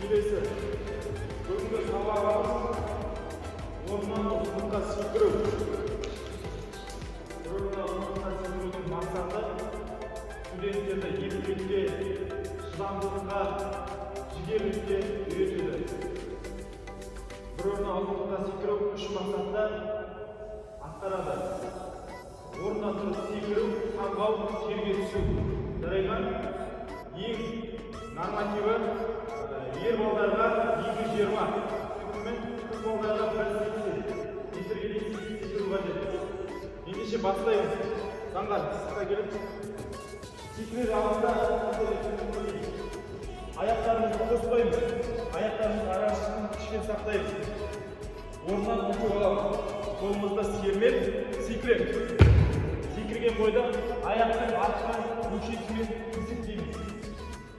Келесі бүгінгі сабағымыз орнынан ұзындыққа секіру. Орнынан секірудің мақсаты студенттерді ерлікке, шыдамдылыққа, жігерлікке үйретеді. Орнынан ұзындыққа секіру үш мақсатта атқарады. Орнынан тұрып секіру, самғау, жерге түсу. Жарайған ең нормативі ер балдарға 220, мен қыз балдарға 180 метрге дейін секіру қажет. Ендеше бастаймыз. Заңға сыртқа келіп, секірер алдында аяқтарымызды қоспаймыз. Аяқтарымызды арашығын кішкен сақтаймыз. Орнынан ұтып аламыз. Қолымызды сермеп, секірем. Секірген бойда аяқтың артқан мүшесімен есептейміз.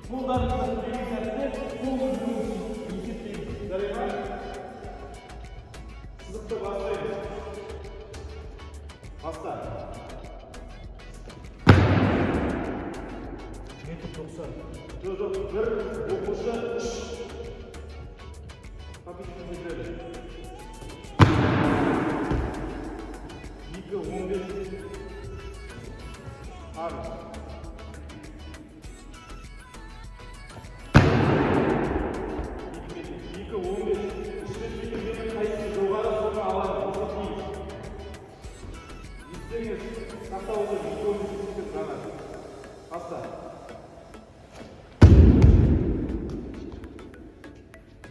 Қолдарымызды деген сәтте қолымызды есептейміз. Жарайма? Сызықты бастаймыз. Баста. Метр 90. Жоқ, бір оқушы 3. Папитіміз жүреді. 2-15. Abi. İki 15. Üstündeki kayıtlı dolara sonra alalım. İsteniz kata olur. 2-15 sana. Hasta.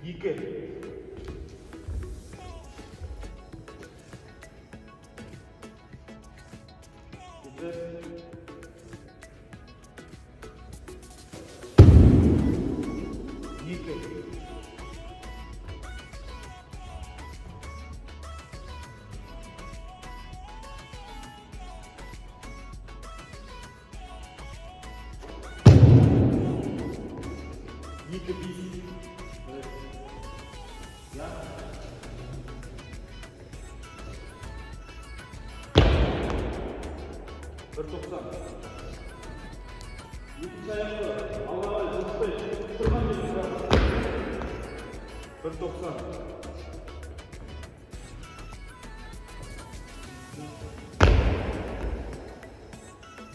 2. Екі бейсіз. Я? Бір 90. Екінші аяқты Аллаға жылықтай тұрған жерін тұрады. Бір 90.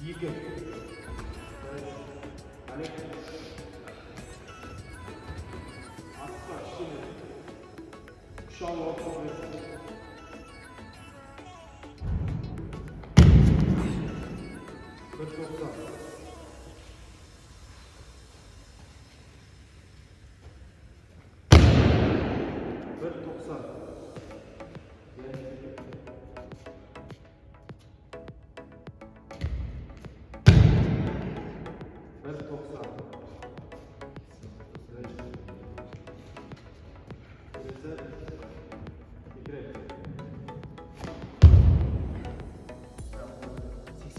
Екі. Әлек. Asla şimdi şu an ortasındayız. Kırk 90. Kırk 90. Kırk 90.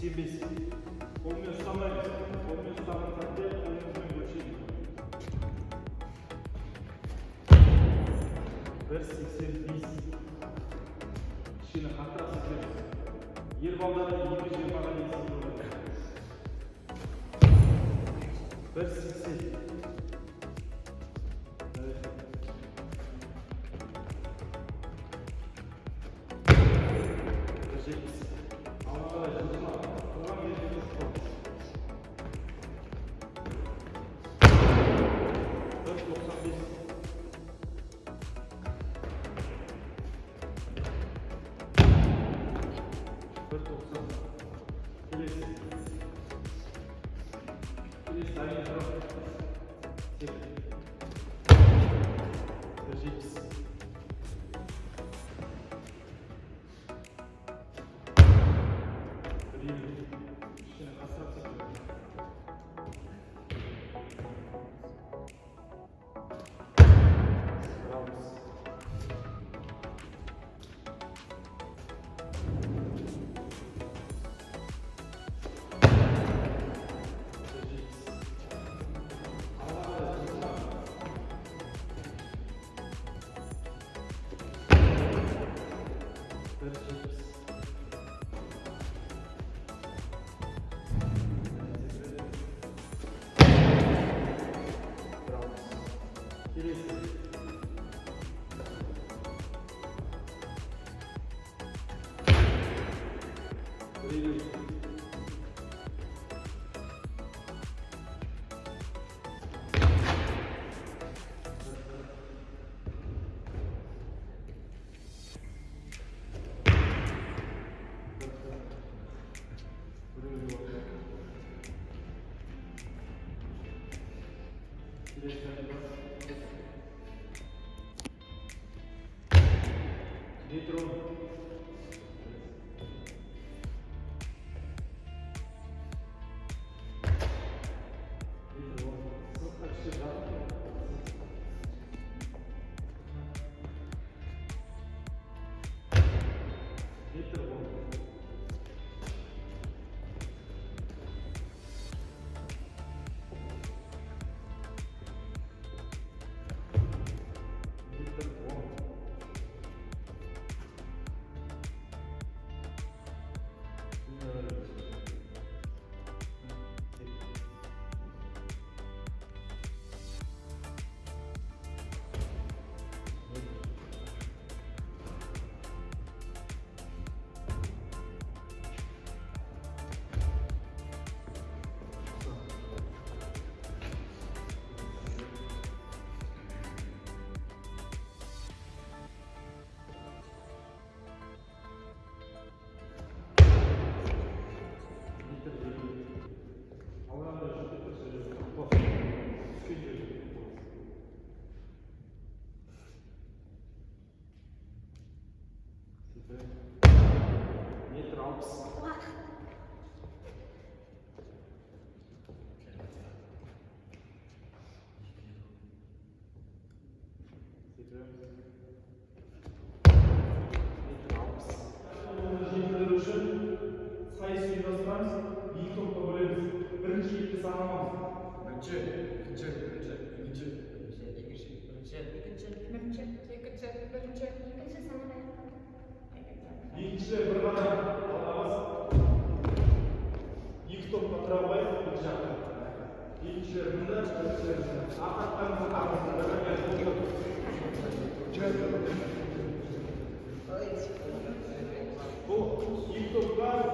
Serbest. Kolunu tutamayız. Kolunu tutamayız. Kolumuzun ölçeği. 1.80. Kişinin hatta seçeriz. Yer balları 20 cemağa geçsin. Bir seksen. Evet. Bir seksen. Ama acıma. Tamam geliyor. Dört doksan beş. Dört doksan. Kilis. Kilis aynı taraf. Sekiz. Sekiz. Şimdi kasap sekiyor. Bravo. Nitro. Sayısı yıldızlarımız ilk topla bölümümüz. Birinci ilk sanamamız. İlkçiler bir bana alamaz. İlk topla travmayı yapacak. İlkçiler bundan çıkacaklar. Akattan bu arasında beraber bu ilk toplar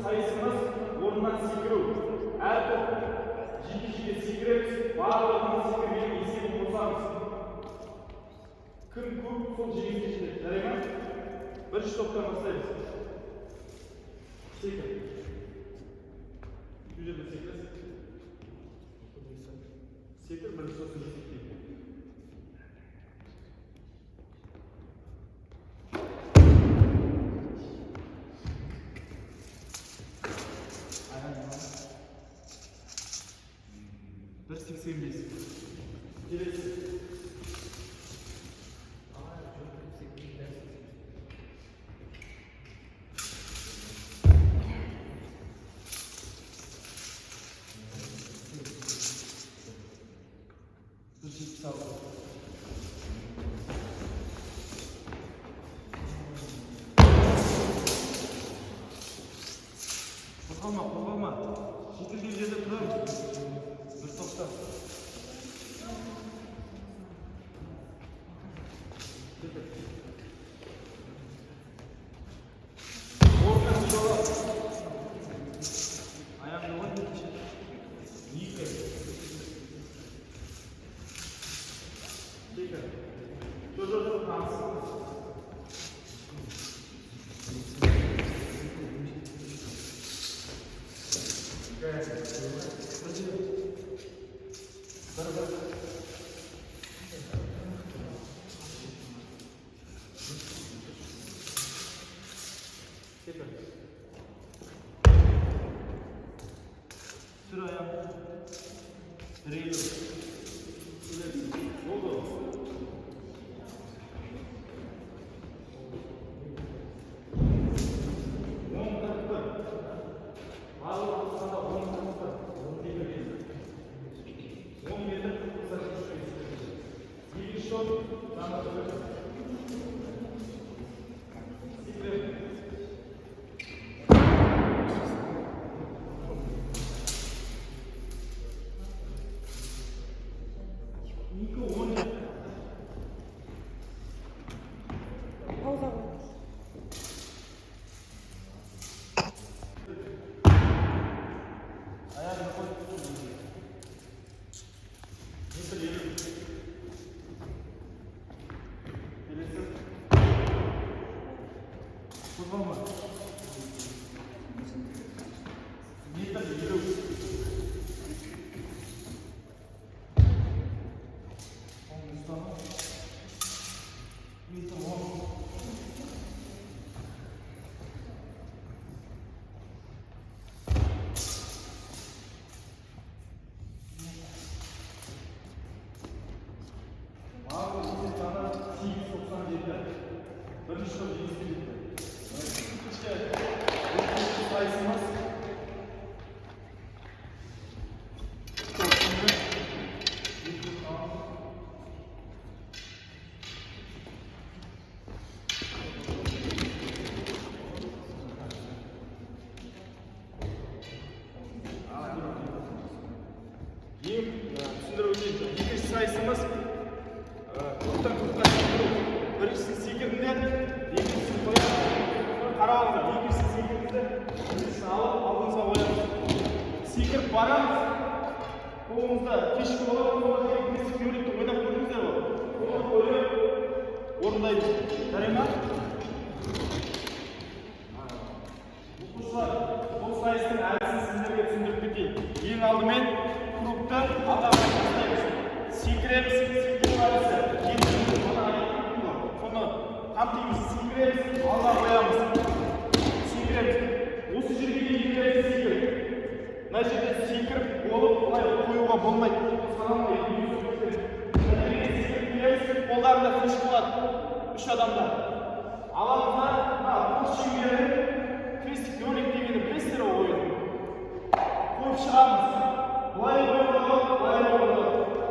sayısımız orundan sikiriyor. Eğer top ciddi sikirip var olanın sikirmeyi iyisi bulursanız 40 kup sol ceğin içinde. Dereymen bir stoptan başlayız. Sikir. Yüzde sikir. Sikir bir sosunu sikir. Bir 85. Gerisi. Қозғалма. Метр елу. Бірінші топ жеңіске жетті. Екінші сайысымыз екінші сайысымыз топтан топқа секіру. Біріншісін секірдіңдер, екіншісін қоямыз. Қарауыңыздар, екіншісін секірдіңіздер, біріншісін алып, алдыңызға қоямыз. Секіріп барамыз, қолыңызда кешкі болады, содан кейін бес фиолетті ойнап көрдіңіздер ғой. Оны қойып, орындаймыз. Жарай ма? Оқушылар, бұл сайыстың әдісін сіздерге түсіндіріп кетейін. Ең алдымен кругты алға қарай бастаймыз. Секіреміз, секіру әдісі. Қамтимыз, секіреміз, алға қоямыз. Секіреміз. Осы жерге дейін секіріп. Мына жерде секіріп болып, бұлай қоюға болмайды. Санамай, секіріп, қолдарында фиш болады. Үш адамдар. Аламызда, қос шеңберін, крестик дөңгелек дегенді білесіздер ғой ойын. Қойып шығамыз. Бұлай қойылады, бұлай қойылады.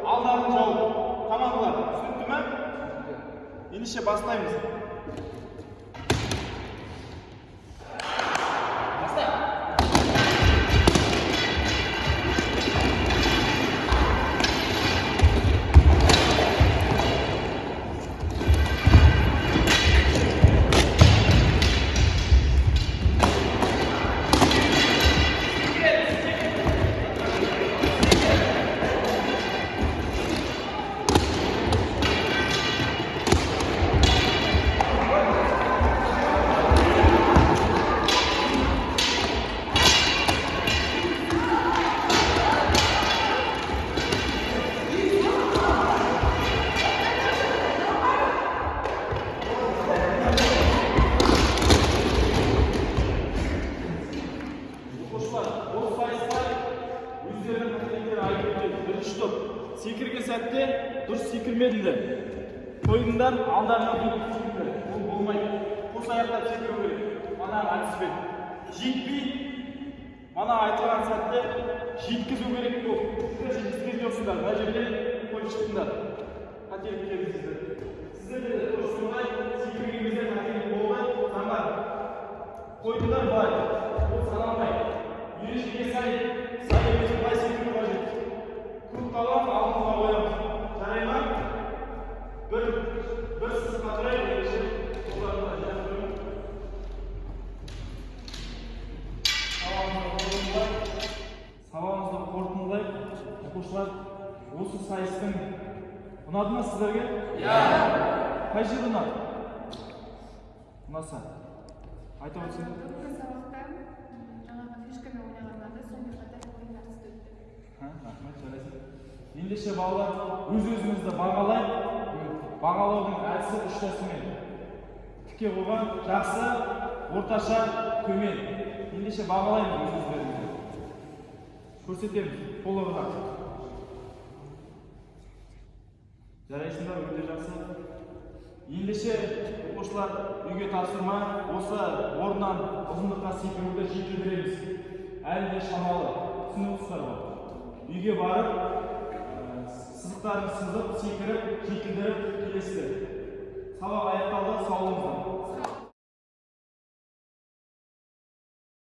Алдарын жауып. Командалар, түсінікті ме? Ендеше бастаймыз. Секірген сәтте дұрыс секірмедіңдер. Қойдыңдар, алдарына секірдіңдер. Ол болмайды. Қос аяқтап секіру керек. Мана әдіспен. Жетпей, мана айтылған сәтте жеткізу керек бұл. Сіздер жеткізген жоқсыңдар. Мына жерде қойып шықтыңдар. Қателіктерді сіздер. Сіздер де дұрыс болмай, секірген кезде қателік болмай, заңдар. Қойдыңдар былай. Ол саналмайды. Ережеге сай емес былай секіру қажет. Кругталап алдыңызға қоямыз. Жарай ма? Бір сызыққа тұрайық, ендеше қолдарына жинап қойып. Сабағымызды қорытындылайық. Оқушылар, осы сайыстың ұнады ма сіздерге? Иә. Қай жері ұнады? Ұнаса? Айта өтсін. Бүгінгі сабақта жаңағы фишкамен ойнағандарды сонымен қатар ойын тәртісі өтті. Рахмет, жарайсың. Ендеше балалар, өз-өзімізді бағалайық. Бағалаудың әдісі үш тәсілмен. Тіке қойған, жақсы, орташа, төмен. Ендеше бағалаймыз өз-өзімізді. Көрсетеміз, қолырға. Жарайсыңдар, өте жақсы. Ендеше оқушылар үйге тапсырма, осы орнынан ұзындыққа секіруді жетілдіреміз. Әлі де шамалы, түсініңіздер ғой. Үйге барып, сызықтарын сызып, секіріп, жетілдіріп келесіздер. Сабақ аяқталды, сау болыңыздар.